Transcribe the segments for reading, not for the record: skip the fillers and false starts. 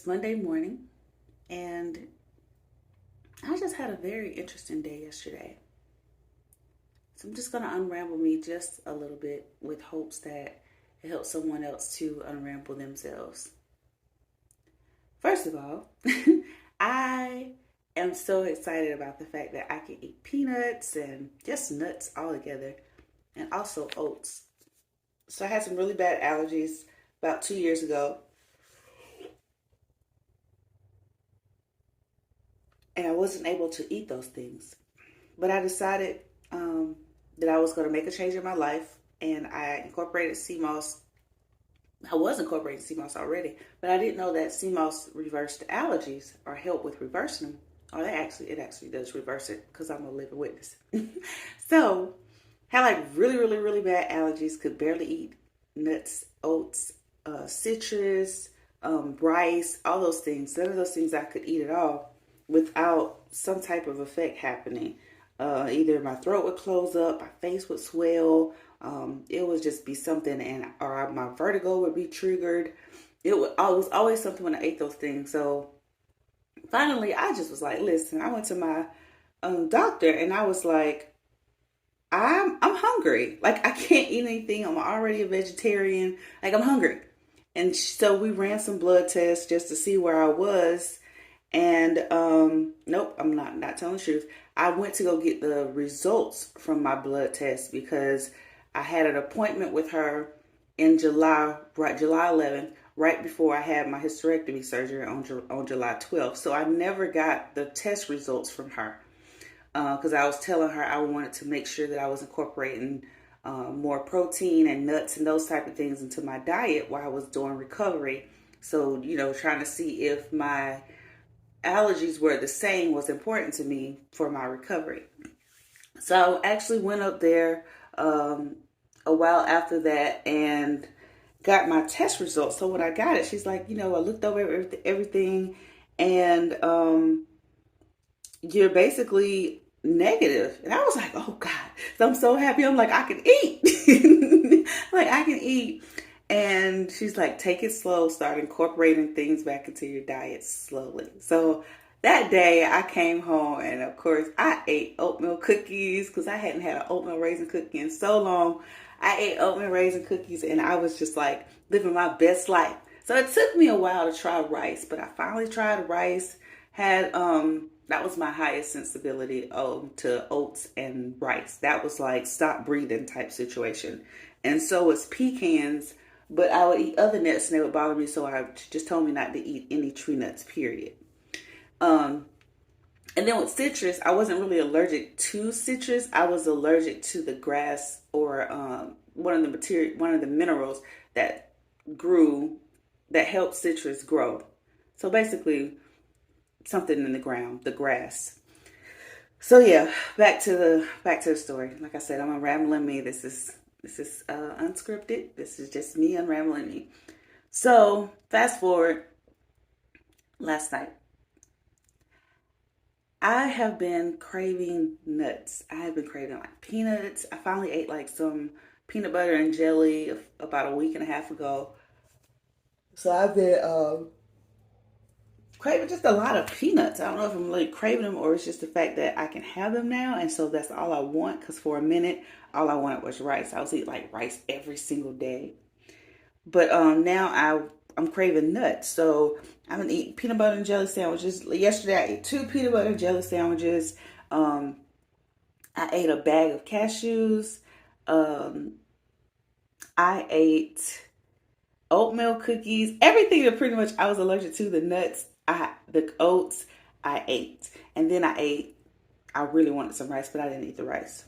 It's Monday morning, and I just had a very interesting day yesterday. So I'm just going to unramble me just a little bit with hopes that it helps someone else to unramble themselves. First of all, I am so excited about the fact that I can eat peanuts and just nuts all together, and also oats. So I had some really bad allergies about 2 years ago, and I wasn't able to eat those things. But I decided that I was going to make a change in my life, and I incorporated sea moss. I was incorporating sea moss already, but I didn't know that sea moss reversed allergies or helped with reversing them. Or it actually does reverse it because I'm a living witness. So, had like really, really, really bad allergies. Could barely eat nuts, oats, citrus, rice, all those things. None of those things I could eat at all without some type of effect happening. Either my throat would close up, my face would swell, it would just be something, and or my vertigo would be triggered. Was always something when I ate those things. So finally, I just was like, listen, I went to my doctor, and I was like, I'm hungry. Like I can't eat anything. I'm already a vegetarian. Like I'm hungry. And so we ran some blood tests just to see where I was. And nope, I'm not telling the truth. I went to go get the results from my blood test because I had an appointment with her in July, right, July 11th, right before I had my hysterectomy surgery on July 12th. So I never got the test results from her because I was telling her I wanted to make sure that I was incorporating more protein and nuts and those type of things into my diet while I was doing recovery. So, trying to see if my allergies were the same was important to me for my recovery. So I actually went up there a while after that and got my test results. So when I got it, she's like, I looked over everything, and you're basically negative. And I was like, oh God. So I'm so happy. I'm like, I can eat. Like I can eat. And she's like, take it slow, start incorporating things back into your diet slowly. So that day I came home, and of course I ate oatmeal cookies because I hadn't had an oatmeal raisin cookie in so long. I ate oatmeal raisin cookies, and I was just like living my best life. So it took me a while to try rice, but I finally tried rice. Had that was my highest sensibility to oats and rice. That was like stop breathing type situation. And so it's pecans, but I would eat other nuts and they would bother me, so I just told me not to eat any tree nuts, period. Um, and then with citrus, I wasn't really allergic to citrus. I was allergic to the grass or one of the minerals that grew that helped citrus grow. So basically, something in the ground, the grass. So yeah, back to the story. Like I said, I'm unraveling me. This is unscripted. This is just me unraveling me. So fast forward last night. I have been craving nuts. I have been craving like peanuts. I finally ate like some peanut butter and jelly about a week and a half ago. So I've been craving just a lot of peanuts. I don't know if I'm really craving them or it's just the fact that I can have them now, and so that's all I want. Because for a minute, all I wanted was rice. I was eating like rice every single day, but now I'm craving nuts. So I've been eating peanut butter and jelly sandwiches. Yesterday, I ate two peanut butter and jelly sandwiches. Um, I ate a bag of cashews. Um, I ate oatmeal cookies, everything that pretty much I was allergic to, the nuts, the oats, I ate. And then I really wanted some rice, but I didn't eat the rice.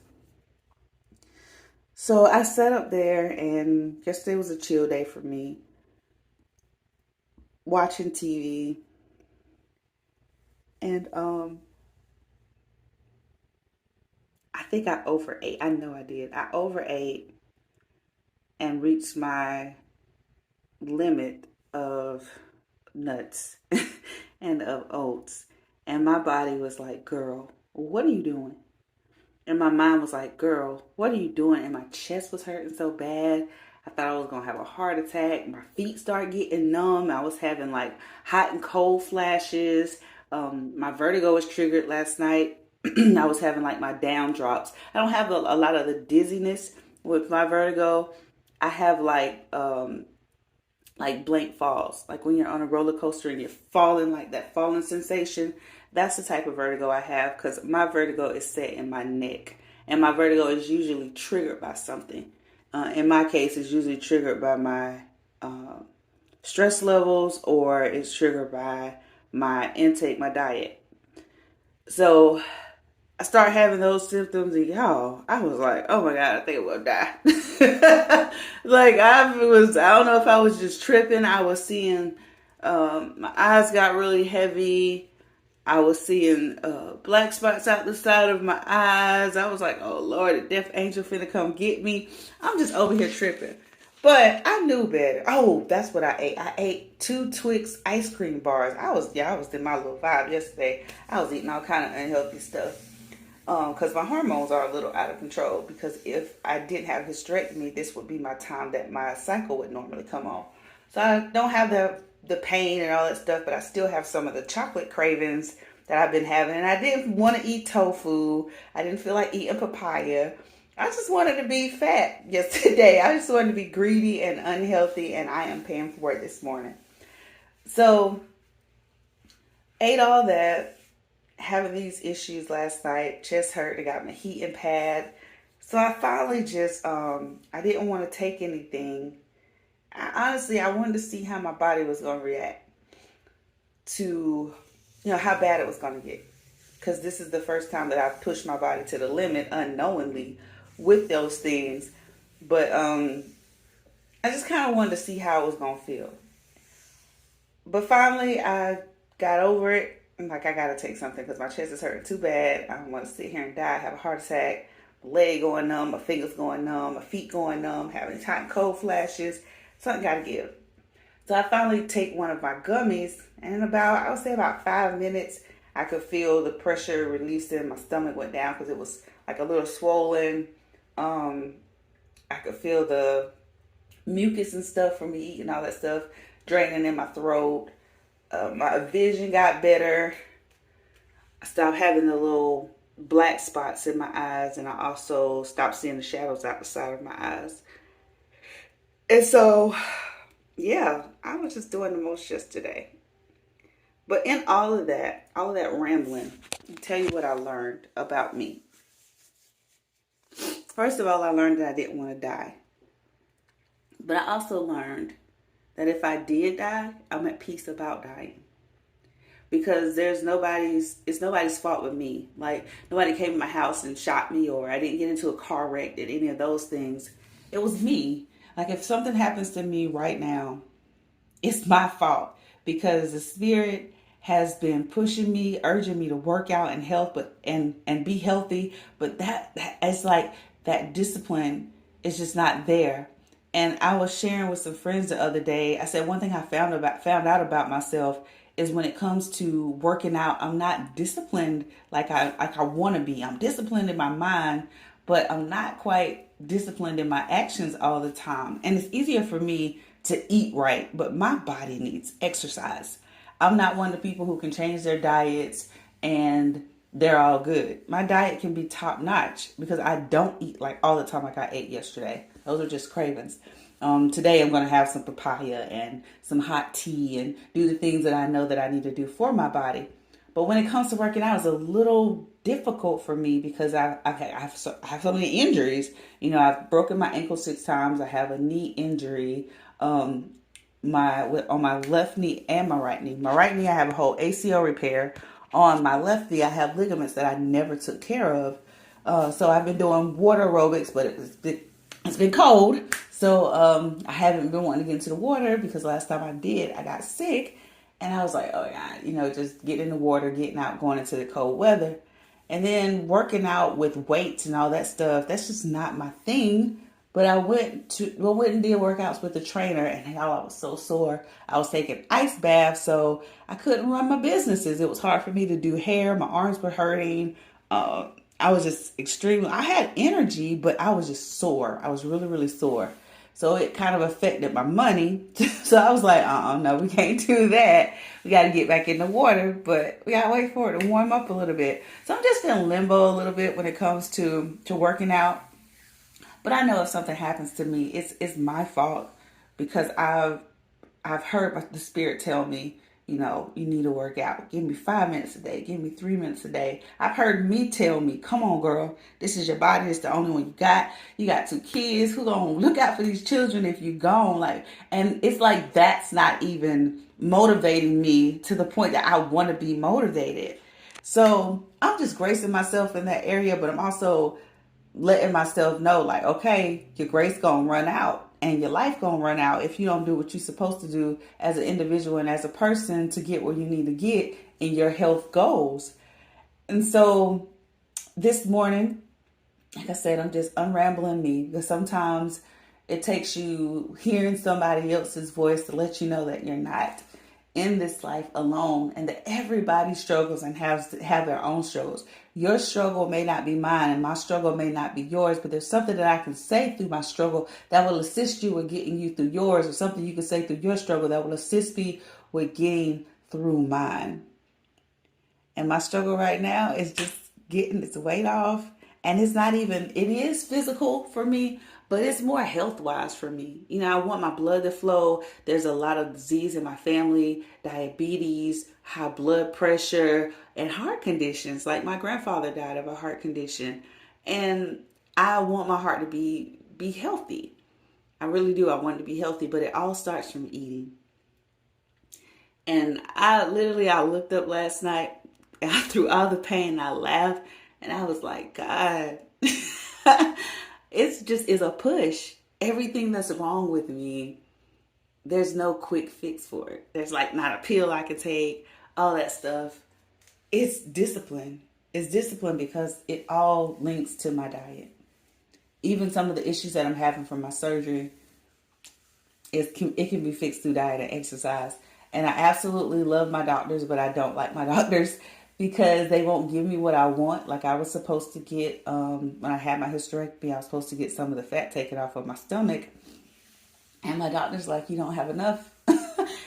So I sat up there, and yesterday was a chill day for me, watching TV. And I think I overate. I know I did. I overate and reached my limit of nuts and of oats. And my body was like, girl, what are you doing? And my mind was like, girl, what are you doing? And my chest was hurting so bad. I thought I was going to have a heart attack. My feet started getting numb. I was having like hot and cold flashes. My vertigo was triggered last night. I was having like my down drops. I don't have a lot of the dizziness with my vertigo. I have like blank falls, like when you're on a roller coaster and you're falling, like that falling sensation. That's the type of vertigo I have, because my vertigo is set in my neck, and my vertigo is usually triggered by something. In my case, it's usually triggered by my stress levels, or it's triggered by my intake, my diet. So I started having those symptoms, and y'all, I was like, oh my God, I think I'm gonna die. Like, I don't know if I was just tripping. I was seeing, my eyes got really heavy. I was seeing black spots out the side of my eyes. I was like, oh Lord, the death angel finna come get me. I'm just over here tripping. But I knew better. Oh, that's what I ate. I ate 2 Twix ice cream bars. I was in my little vibe yesterday. I was eating all kind of unhealthy stuff. Because my hormones are a little out of control. Because if I didn't have hysterectomy, this would be my time that my cycle would normally come on. So I don't have the pain and all that stuff, but I still have some of the chocolate cravings that I've been having. And I didn't want to eat tofu. I didn't feel like eating papaya. I just wanted to be fat yesterday. I just wanted to be greedy and unhealthy, and I am paying for it this morning. So, ate all that, having these issues last night, chest hurt, I got my heating pad. So I finally just, I didn't want to take anything. Honestly, I wanted to see how my body was going to react to, how bad it was going to get. Because this is the first time that I've pushed my body to the limit unknowingly with those things. But I just kind of wanted to see how it was going to feel. But finally, I got over it. I'm like, I got to take something because my chest is hurting too bad. I don't want to sit here and die, have a heart attack. My leg going numb, my fingers going numb, my feet going numb, having hot and cold flashes. Something got to give. So I finally take one of my gummies, and in I would say about 5 minutes, I could feel the pressure releasing. My stomach went down because it was like a little swollen. I could feel the mucus and stuff from me eating all that stuff draining in my throat. My vision got better. I stopped having the little black spots in my eyes, and I also stopped seeing the shadows out the side of my eyes. And so, yeah, I was just doing the most yesterday. But in all of that rambling, I'll tell you what I learned about me. First of all, I learned that I didn't want to die. But I also learned that if I did die, I'm at peace about dying. Because it's nobody's fault with me. Like, nobody came to my house and shot me, or I didn't get into a car wreck, did any of those things. It was me. Like, if something happens to me right now, it's my fault. Because the Spirit has been pushing me, urging me to work out and health, and be healthy. But that it's like that discipline is just not there. And I was sharing with some friends the other day. I said one thing I found out about myself is when it comes to working out, I'm not disciplined like I want to be. I'm disciplined in my mind, but I'm not quite disciplined in my actions all the time. And it's easier for me to eat right, but my body needs exercise. I'm not one of the people who can change their diets and they're all good. My diet can be top notch because I don't eat like all the time like I ate yesterday. Those are just cravings. Today I'm going to have some papaya and some hot tea and do the things that I know that I need to do for my body. But when it comes to working out, it's a little difficult for me because I have so many injuries. I've broken my ankle 6 times. I have a knee injury on my left knee and my right knee. My right knee, I have a whole ACL repair. On my left knee, I have ligaments that I never took care of. So I've been doing water aerobics, but it's been cold. So I haven't been wanting to get into the water because last time I did, I got sick. And I was like, oh God, just getting in the water, getting out, going into the cold weather. And then working out with weights and all that stuff, that's just not my thing. But I went and did workouts with the trainer, and I was so sore. I was taking ice baths, so I couldn't run my businesses. It was hard for me to do hair. My arms were hurting. I was just I had energy, but I was just sore. I was really, really sore. So it kind of affected my money. So I was like, no, we can't do that. We got to get back in the water, but we got to wait for it to warm up a little bit. So I'm just in limbo a little bit when it comes to working out. But I know if something happens to me, it's my fault because I've heard the spirit tell me, you need to work out. Give me 5 minutes a day. Give me 3 minutes a day. I've heard me tell me, come on, girl. This is your body. It's the only one you got. You got 2 kids. Who gonna look out for these children if you gone? And it's like that's not even motivating me to the point that I want to be motivated. So I'm just gracing myself in that area, but I'm also letting myself know, like, okay, your grace gonna run out and your life gonna run out if you don't do what you're supposed to do as an individual and as a person to get where you need to get in your health goals. And so this morning, like I said, I'm just unrambling me, because sometimes it takes you hearing somebody else's voice to let you know that you're not in this life alone, and that everybody struggles and have their own struggles. Your struggle may not be mine, and my struggle may not be yours, but there's something that I can say through my struggle that will assist you with getting you through yours, or something you can say through your struggle that will assist me with getting through mine. And my struggle right now is just getting its weight off. And it's not even, it is physical for me, but it's more health wise for me. I want my blood to flow. There's a lot of disease in my family, diabetes, high blood pressure, and heart conditions. Like my grandfather died of a heart condition. And I want my heart to be healthy. I really do. I want it to be healthy, but it all starts from eating. And I looked up last night through all the pain. I laughed and I was like, God, it's a push. Everything that's wrong with me, there's no quick fix for it. There's like not a pill I can take, all that stuff. It's discipline. It's discipline because it all links to my diet. Even some of the issues that I'm having from my surgery, it can be fixed through diet and exercise. And I absolutely love my doctors, but I don't like my doctors because they won't give me what I want. Like I was supposed to get, when I had my hysterectomy, I was supposed to get some of the fat taken off of my stomach. And my doctor's like, you don't have enough.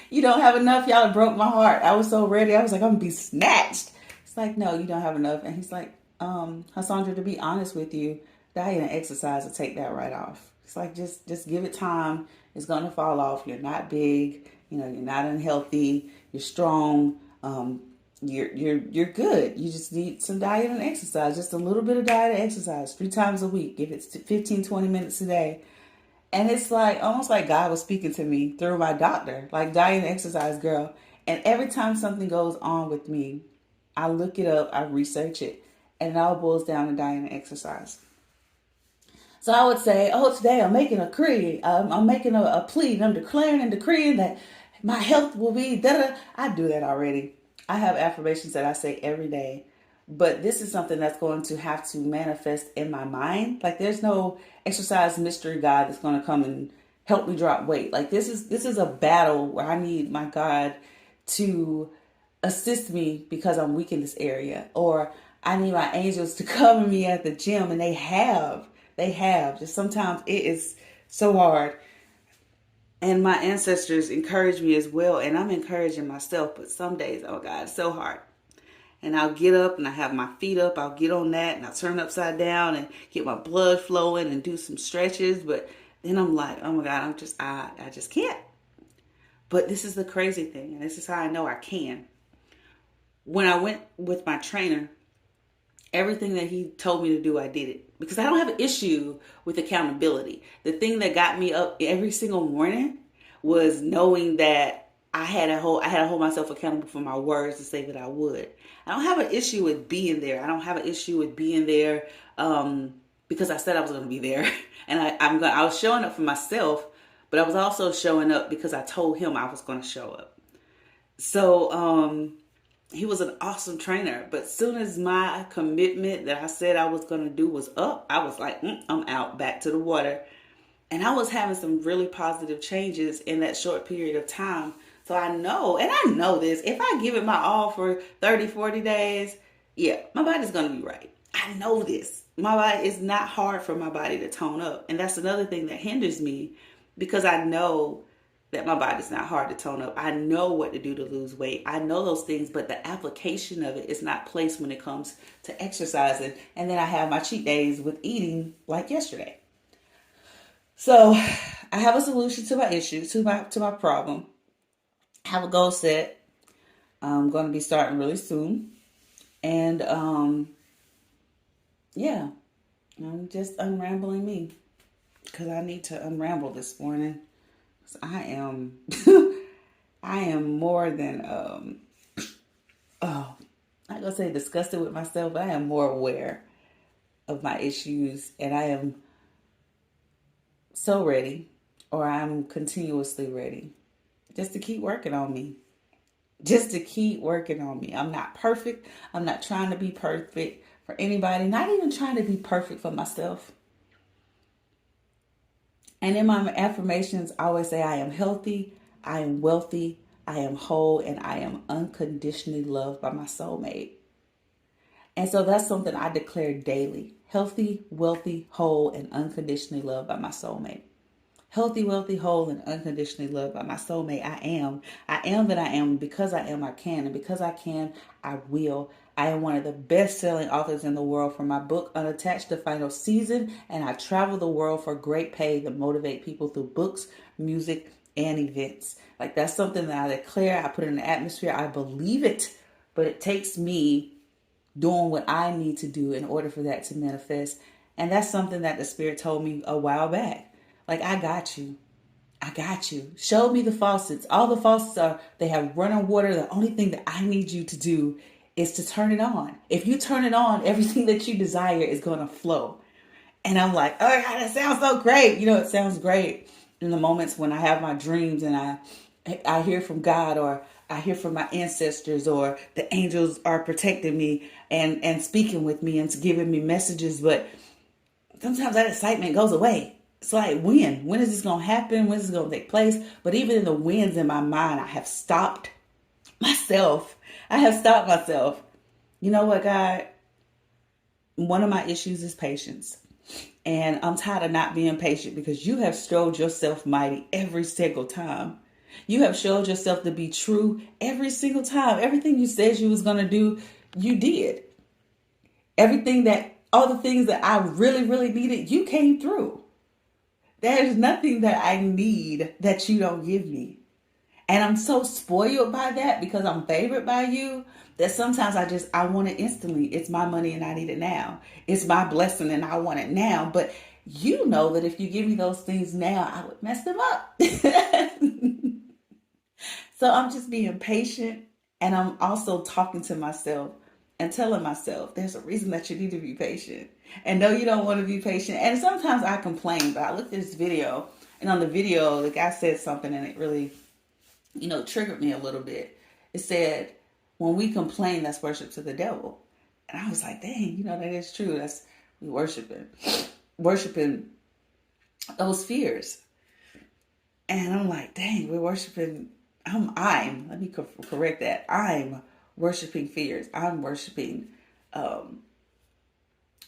You don't have enough. Y'all have broke my heart. I was so ready. I was like, I'm going to be snatched. It's like, no, you don't have enough. And he's like, Hassandra, to be honest with you, diet and exercise will take that right off. It's like, just give it time. It's going to fall off. You're not big. You're not unhealthy. You're strong. You're good. You just need some diet and exercise. Just a little bit of diet and exercise 3 times a week. If it's 15, 20 minutes a day. And it's like, almost like God was speaking to me through my doctor, like diet and exercise, girl. And every time something goes on with me, I look it up, I research it, and it all boils down to diet and exercise. So I would say, today I'm making a decree. I'm making a plea. I'm declaring and decreeing that my health will be da-da. I do that already. I have affirmations that I say every day. But this is something that's going to have to manifest in my mind. Like there's no exercise mystery God that's going to come and help me drop weight. Like this is a battle where I need my God to assist me because I'm weak in this area. Or I need my angels to cover me at the gym. And they have. Just sometimes it is so hard. And my ancestors encourage me as well. And I'm encouraging myself. But some days, oh God, it's so hard. And I'll get up and I have my feet up. I'll get on that and I'll turn upside down and get my blood flowing and do some stretches. But then I'm like, oh my God, I just can't. But this is the crazy thing. And this is how I know I can. When I went with my trainer, everything that he told me to do, I did it. Because I don't have an issue with accountability. The thing that got me up every single morning was knowing that I had to hold myself accountable for my words to say that I would. I don't have an issue with being there. I don't have an issue with being there because I said I was going to be there. And I was showing up for myself, but I was also showing up because I told him I was going to show up. So he was an awesome trainer. But as soon as my commitment that I said I was going to do was up, I was like, I'm out, back to the water. And I was having some really positive changes in that short period of time. So I know this, if I give it my all for 30, 40 days, yeah, my body's going to be right. I know this. My body, is not hard for my body to tone up. And that's another thing that hinders me because I know that my body's not hard to tone up. I know what to do to lose weight. I know those things, but the application of it is not placed when it comes to exercising. And then I have my cheat days with eating like yesterday. So I have a solution to my issue, to my problem. I have a goal set. I'm going to be starting really soon. And yeah, I'm rambling me because I need to unramble this morning. I am I am more than oh, I'm not gonna say disgusted with myself, but I am more aware of my issues, and I am so ready, or I'm continuously ready, just to keep working on me. Just to keep working on me. I'm not perfect. I'm not trying to be perfect for anybody, not even trying to be perfect for myself. And in my affirmations, I always say I am healthy, I am wealthy, I am whole, and I am unconditionally loved by my soulmate. And so that's something I declare daily: healthy, wealthy, whole, and unconditionally loved by my soulmate. Healthy, wealthy, whole, and unconditionally loved by my soulmate. I am. I am that I am. Because I am, I can. And because I can, I will. I am one of the best-selling authors in the world for my book, Unattached, the final season. And I travel the world for great pay to motivate people through books, music, and events. Like, that's something that I declare. I put in the atmosphere. I believe it. But it takes me doing what I need to do in order for that to manifest. And that's something that the Spirit told me a while back. Like, I got you. I got you. Show me the faucets. All the faucets they have running water. The only thing that I need you to do is to turn it on. If you turn it on, everything that you desire is going to flow. And I'm like, oh my God, that sounds so great. It sounds great in the moments when I have my dreams and I hear from God, or I hear from my ancestors, or the angels are protecting me and speaking with me and giving me messages. But sometimes that excitement goes away. It's like, when is this going to happen? When is this going to take place? But even in the wins in my mind, I have stopped myself. You know what, God? One of my issues is patience. And I'm tired of not being patient, because you have showed yourself mighty every single time. You have showed yourself to be true every single time. Everything you said you was going to do, you did. All the things that I really, really needed, you came through. There's nothing that I need that you don't give me. And I'm so spoiled by that, because I'm favored by you, that sometimes I want it instantly. It's my money and I need it now. It's my blessing and I want it now. But you know that if you give me those things now, I would mess them up. So I'm just being patient, and I'm also talking to myself and telling myself there's a reason that you need to be patient. And no, you don't want to be patient. And sometimes I complain, but I looked at this video, and on the video, the guy said something, and it really, triggered me a little bit. It said, when we complain, that's worship to the devil. And I was like, dang, that is true. That's we worshiping those fears. And I'm like, dang, we're worshiping. Let me correct that. I'm worshiping fears. I'm worshiping.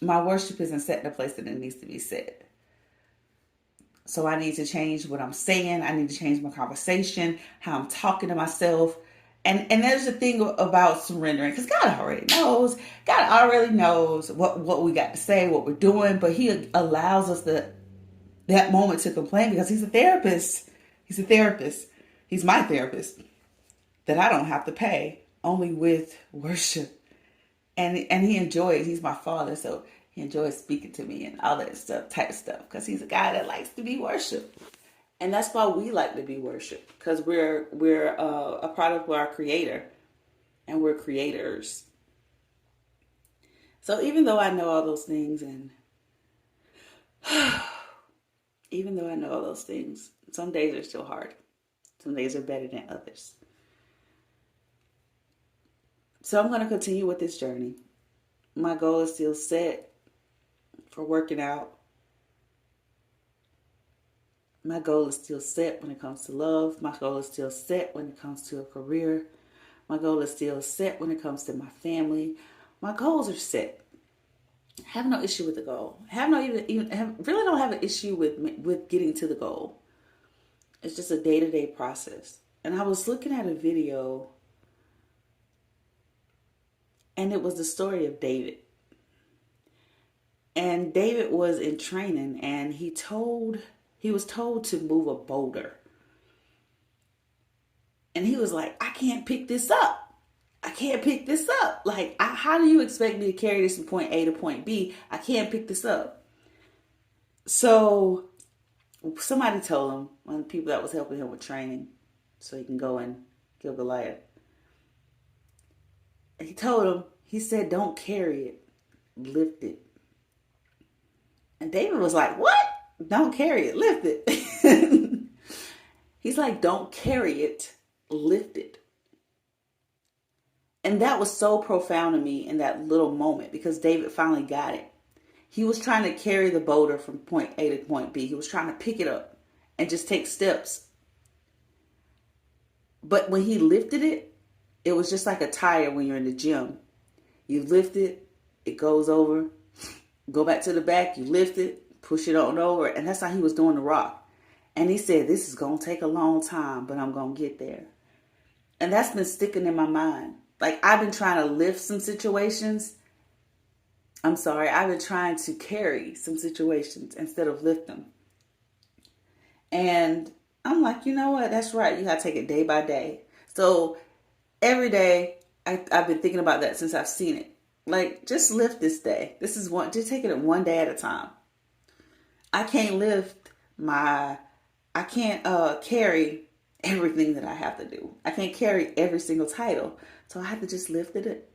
My worship isn't set in a place that it needs to be set. So I need to change what I'm saying. I need to change my conversation, how I'm talking to myself. And there's the thing about surrendering, because God already knows. God already knows what we got to say, what we're doing. But He allows us that moment to complain, because He's a therapist. He's a therapist. He's my therapist that I don't have to pay, only with worship. And He enjoys. He's my Father, so He enjoys speaking to me and all that type of stuff, because He's a guy that likes to be worshipped. And that's why we like to be worshipped, because we're a product of our Creator, and we're creators. So even though I know all those things, and some days are still hard. Some days are better than others. So I'm going to continue with this journey. My goal is still set for working out. My goal is still set when it comes to love. My goal is still set when it comes to a career. My goal is still set when it comes to my family. My goals are set. I have no issue with the goal. Really don't have an issue with getting to the goal. It's just a day-to-day process. And I was looking at a video, and it was the story of David. And David was in training, and he was told to move a boulder. And he was like, I can't pick this up. I can't pick this up. Like, how do you expect me to carry this from point A to point B? I can't pick this up. So somebody told him, one of the people that was helping him with training, so he can go and kill Goliath. And he told him, he said, don't carry it, lift it. And David was like, what? Don't carry it, lift it. He's like, don't carry it, lift it. And that was so profound to me in that little moment, because David finally got it. He was trying to carry the boulder from point A to point B. He was trying to pick it up and just take steps. But when he lifted it, it was just like a tire when you're in the gym. You lift it, it goes over, go back to the back, you lift it, push it on over. And that's how he was doing the rock. And he said, this is going to take a long time, but I'm going to get there. And that's been sticking in my mind. Like, I've been trying to lift some situations. I've been trying to carry some situations instead of lift them. And I'm like, you know what? That's right. You got to take it day by day. So every day, I've been thinking about that since I've seen it. Like, just lift this day. Just take it one day at a time. I can't carry everything that I have to do. I can't carry every single title. So I have to just lift it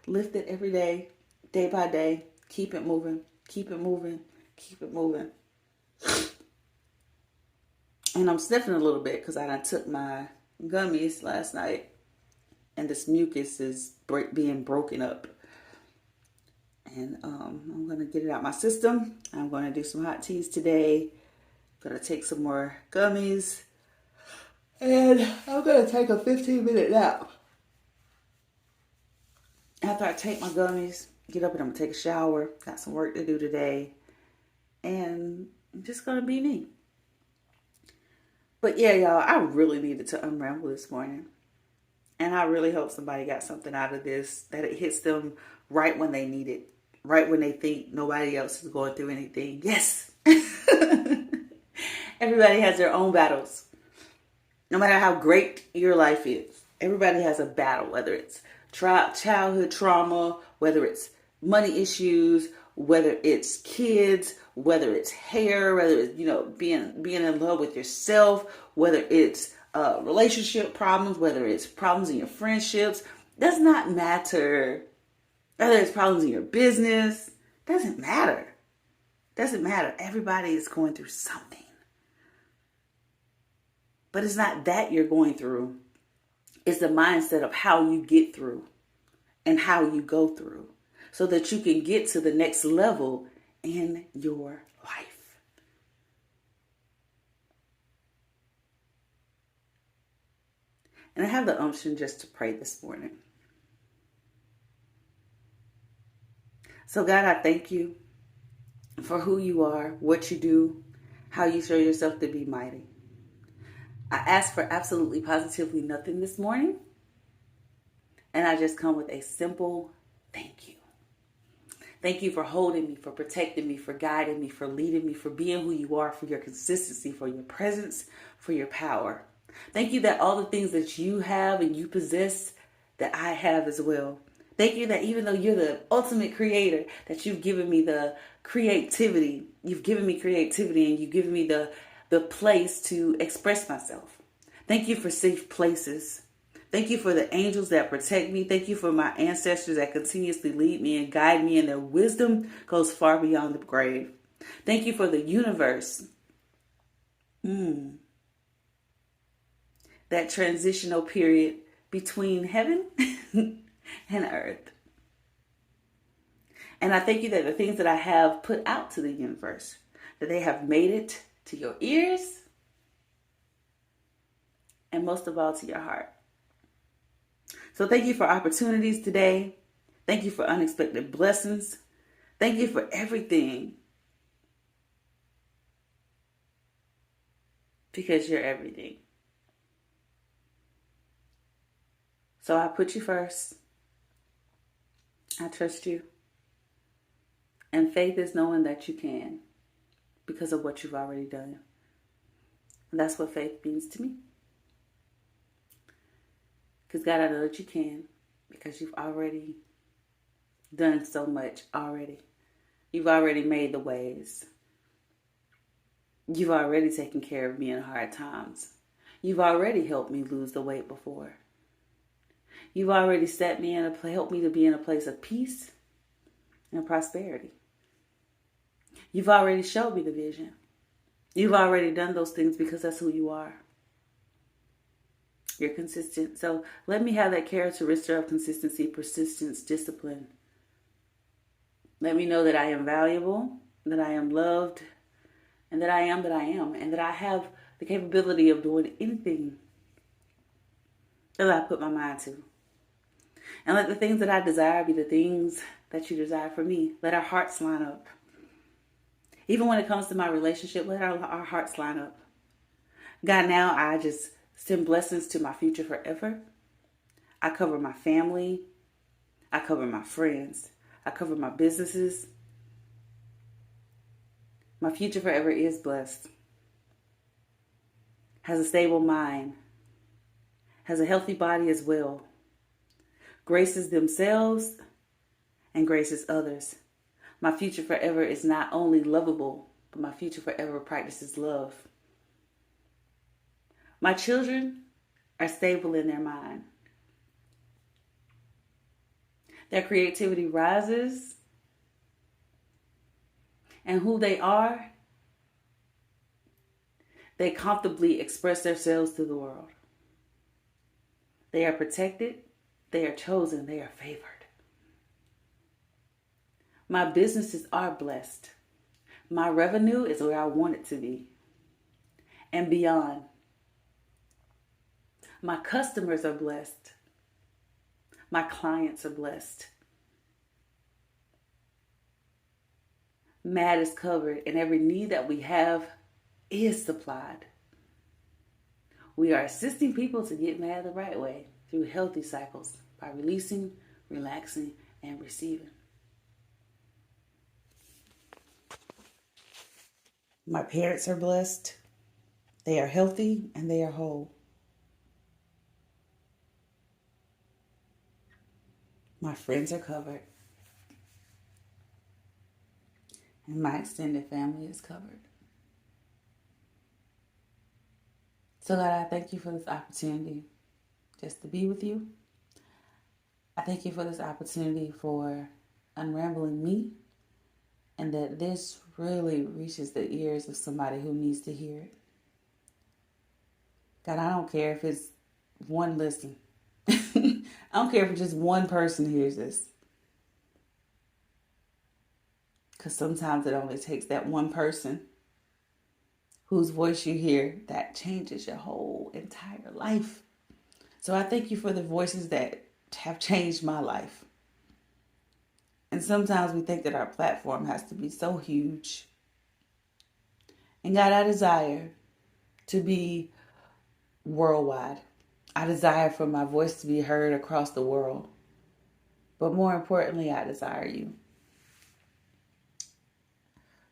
every day, day by day. Keep it moving, keep it moving, keep it moving. And I'm sniffing a little bit because I done took my gummies last night, and this mucus is being broken up. And I'm going to get it out my system. I'm going to do some hot teas today. I'm going to take some more gummies. And I'm going to take a 15-minute nap. After I take my gummies, get up and I'm going to take a shower. Got some work to do today. And I'm just going to be me. But yeah, y'all, I really needed to unramble this morning. And I really hope somebody got something out of this, that it hits them right when they need it. Right when they think nobody else is going through anything. Yes! Everybody has their own battles. No matter how great your life is, everybody has a battle, whether it's childhood trauma, whether it's money issues, whether it's kids, whether it's hair, whether it's, being in love with yourself, whether it's relationship problems, whether it's problems in your friendships. Does not matter. Whether it's problems in your business, doesn't matter. Doesn't matter. Everybody is going through something. But it's not that you're going through. It's the mindset of how you get through and how you go through so that you can get to the next level in your life. And I have the unction just to pray this morning. So God, I thank you for who you are, what you do, how you show yourself to be mighty. I ask for absolutely positively nothing this morning. And I just come with a simple thank you. Thank you for holding me, for protecting me, for guiding me, for leading me, for being who you are, for your consistency, for your presence, for your power. Thank you that all the things that you have and you possess, that I have as well. Thank you that even though you're the ultimate creator, that you've given me the creativity. You've given me creativity and you've given me the place to express myself. Thank you for safe places. Thank you for the angels that protect me. Thank you for my ancestors that continuously lead me and guide me, and their wisdom goes far beyond the grave. Thank you for the universe. That transitional period between heaven and earth. And I thank you that the things that I have put out to the universe, that they have made it to your ears, and most of all to your heart. So thank you for opportunities today. Thank you for unexpected blessings. Thank you for everything. because you're everything. So I put you first. I trust you. And faith is knowing that you can because of what you've already done. And that's what faith means to me. Because God, I know that you can because you've already done so much already. You've already made the ways. You've already taken care of me in hard times. You've already helped me lose the weight before. You've already helped me to be in a place of peace and prosperity. You've already showed me the vision. You've already done those things because that's who you are. You're consistent. So let me have that characteristic of consistency, persistence, discipline. Let me know that I am valuable, that I am loved, and that I am, and that I have the capability of doing anything that I put my mind to. And let the things that I desire be the things that you desire for me. Let our hearts line up. Even when it comes to my relationship, let our hearts line up. God, now I just send blessings to my future forever. I cover my family. I cover my friends. I cover my businesses. My future forever is blessed. Has a stable mind. Has a healthy body as well. Graces themselves and graces others. My future forever is not only lovable, but my future forever practices love. My children are stable in their mind. Their creativity rises, and who they are, they comfortably express themselves to the world. They are protected, they are chosen, they are favored. My businesses are blessed. My revenue is where I want it to be and beyond. My customers are blessed. My clients are blessed. MAD is covered, and every need that we have is supplied. We are assisting people to get MAD the right way through healthy cycles by releasing, relaxing, and receiving. My parents are blessed. They are healthy and they are whole. My friends are covered. And my extended family is covered. So God, I thank you for this opportunity just to be with you. I thank you for this opportunity for unrambling me, and that this really reaches the ears of somebody who needs to hear it. God, I don't care if it's one listen. I don't care if just one person hears this. Because sometimes it only takes that one person whose voice you hear that changes your whole entire life. So I thank you for the voices that have changed my life. And sometimes we think that our platform has to be so huge. And God, I desire to be worldwide. I desire for my voice to be heard across the world. But more importantly, I desire you.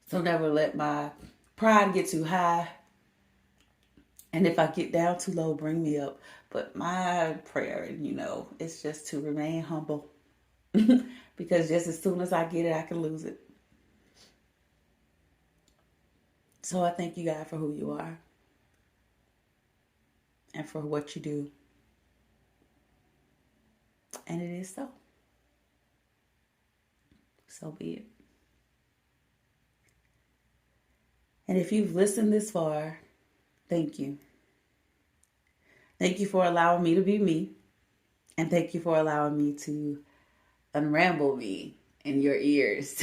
So never let my pride get too high. And if I get down too low, bring me up. But my prayer, it's just to remain humble. Because just as soon as I get it, I can lose it. So I thank you, God, for who you are. And for what you do. And it is so. So be it. And if you've listened this far, thank you. Thank you for allowing me to be me. And thank you for allowing me to unramble me in your ears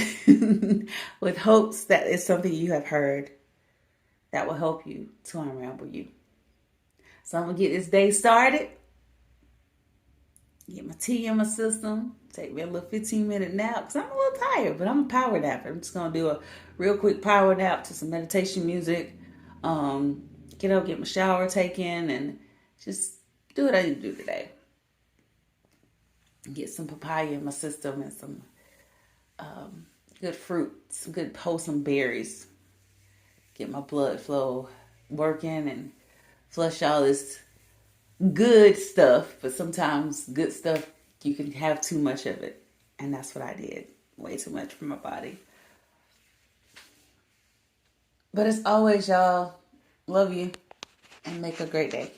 with hopes that it's something you have heard that will help you to unramble you. So I'm going to get this day started. Get my tea in my system. Take me a little 15-minute nap because I'm a little tired, but I'm a power napper. I'm just going to do a real quick power nap to some meditation music. get up, get my shower taken, and just do what I need to do today. Get some papaya in my system and some good fruit, some good wholesome berries. Get my blood flow working and flush all this good stuff. But sometimes good stuff, you can have too much of it. And that's what I did. Way too much for my body. But as always, y'all, love you and make a great day.